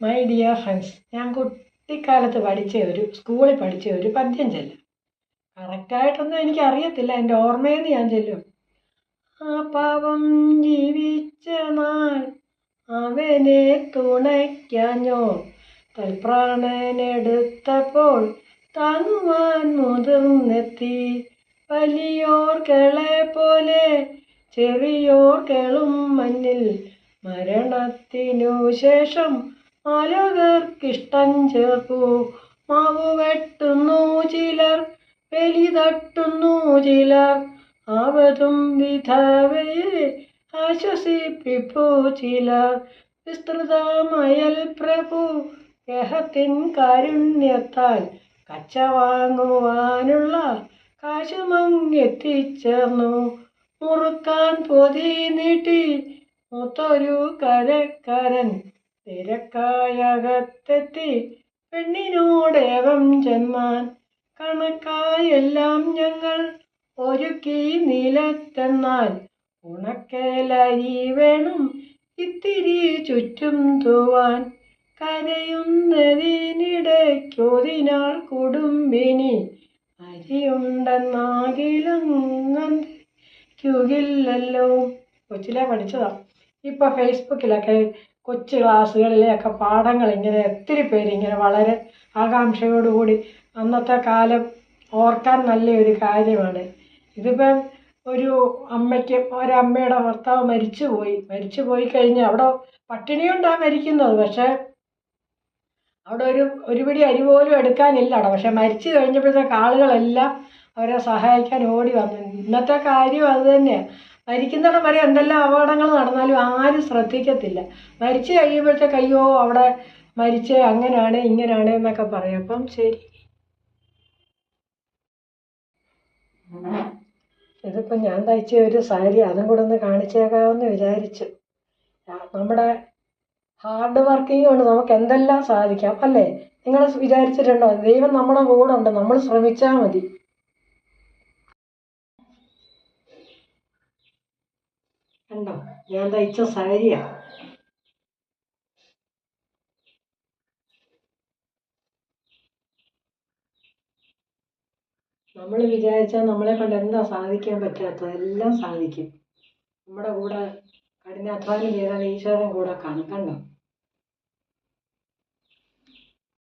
My dear friends, ഞാൻ കുട്ടിക്കാലത്ത് സ്കൂളിൽ പഠിച്ച ഒരു പദ്യം ചൊല്ലും. കറക്റ്റായിട്ടൊന്നും എനിക്കറിയത്തില്ല, എൻ്റെ ഓർമ്മയെന്ന് ഞാൻ ചൊല്ലും. ആ പാവം ജീവിച്ച നാൾ അവനെ തുണയ്ക്കാഞ്ഞോ, തൽപ്രാണനെടുത്തപ്പോൾ താങ്ങുവാൻ മുതിർന്നെത്തി. വലിയോർകളെ പോലെ ചെറിയോർകളും മഞ്ഞിൽ മരണത്തിനു ശേഷം ആലോകർക്കിഷ്ടം ചേർക്കൂ. മാവു വെട്ടുന്നു ചിലർ, ബലി തട്ടുന്നു ചിലർ, ആവതും വിധവയെ ആശ്വസിപ്പിപ്പു ചിലർ. വിസ്തൃതമയൽ പ്രഭു ഗ്രഹത്തിൻ കാരുണ്യത്താൽ കച്ച വാങ്ങുവാനുള്ള കാശുമങ്ങെത്തിച്ചേർന്നു. മുറുക്കാൻ പൊതി നീട്ടി മൂത്തൊരു കരക്കാരൻ തിരക്കായകത്തെത്തി പെണ്ണിനോടേവം ചെന്നാൻ. കണക്കായെല്ലാം ഞങ്ങൾ ഒരുക്കി നിലത്തെന്നാൽ, ഉണക്കലരി വേണം ഇത്തിരി ചുറ്റും തൂവാൻ. കരയുന്നതിനിടയ്ക്കൊതിനാൾ കുടുംബിനി അരിയുണ്ടെന്നാകിലങ്ങുകില്ലല്ലോ. കൊച്ചിലെ പഠിച്ചതാ. ഇപ്പോൾ ഫേസ്ബുക്കിലൊക്കെ കൊച്ചു ക്ലാസ്സുകളിലെയൊക്കെ പാഠങ്ങൾ ഇങ്ങനെ ഒത്തിരി പേര് ഇങ്ങനെ വളരെ ആകാംക്ഷയോടുകൂടി അന്നത്തെ കാലം ഓർക്കാൻ നല്ലൊരു കാര്യമാണ്. ഇതിപ്പം ഒരമ്മയുടെ ഭർത്താവ് മരിച്ചു പോയി കഴിഞ്ഞ് അവിടെ പട്ടിണി കൊണ്ടാണ് മരിക്കുന്നത്. പക്ഷേ അവിടെ ഒരു പിടി അരി പോലും എടുക്കാനില്ല അവിടെ. പക്ഷെ മരിച്ചു കഴിഞ്ഞപ്പോഴത്തേക്ക് ആളുകളെല്ലാം അവരെ സഹായിക്കാൻ ഓടി വന്നു. ഇന്നത്തെ കാര്യം അത് തന്നെയാണ്. മരിക്കുന്നിടം വരെ എന്തെല്ലാം അപകടങ്ങൾ നടന്നാലും ആരും ശ്രദ്ധിക്കത്തില്ല. മരിച്ചു കഴിയുമ്പോഴത്തേക്ക് അയ്യോ അവിടെ മരിച്ചേ, അങ്ങനെയാണ് ഇങ്ങനെയാണ് എന്നൊക്കെ പറയും. അപ്പം ശരി, ഇതിപ്പം ഞാൻ തയ്ച്ച ഒരു സാരി, അതും കൂടെ ഒന്ന് കാണിച്ചേക്കാമെന്ന് വിചാരിച്ചു. നമ്മുടെ ഹാർഡ് വർക്കിംഗ് കൊണ്ട് നമുക്ക് എന്തെല്ലാം സാധിക്കാം അല്ലേ? നിങ്ങൾ വിചാരിച്ചിട്ടുണ്ടോ? ദൈവം നമ്മുടെ കൂടെ ഉണ്ട്, നമ്മൾ ശ്രമിച്ചാൽ മതി. കണ്ടോ, ഞാൻ തയ്ച്ച സാരിയാണ്. നമ്മൾ വിചാരിച്ചാൽ നമ്മളെ കൊണ്ട് എന്താ സാധിക്കാൻ പറ്റാത്തത്? എല്ലാം സാധിക്കും. നമ്മുടെ കൂടെ കഠിനാധ്വാനം ചെയ്താൽ ഈശ്വരൻ കൂടെ കാണും. കണ്ടോ?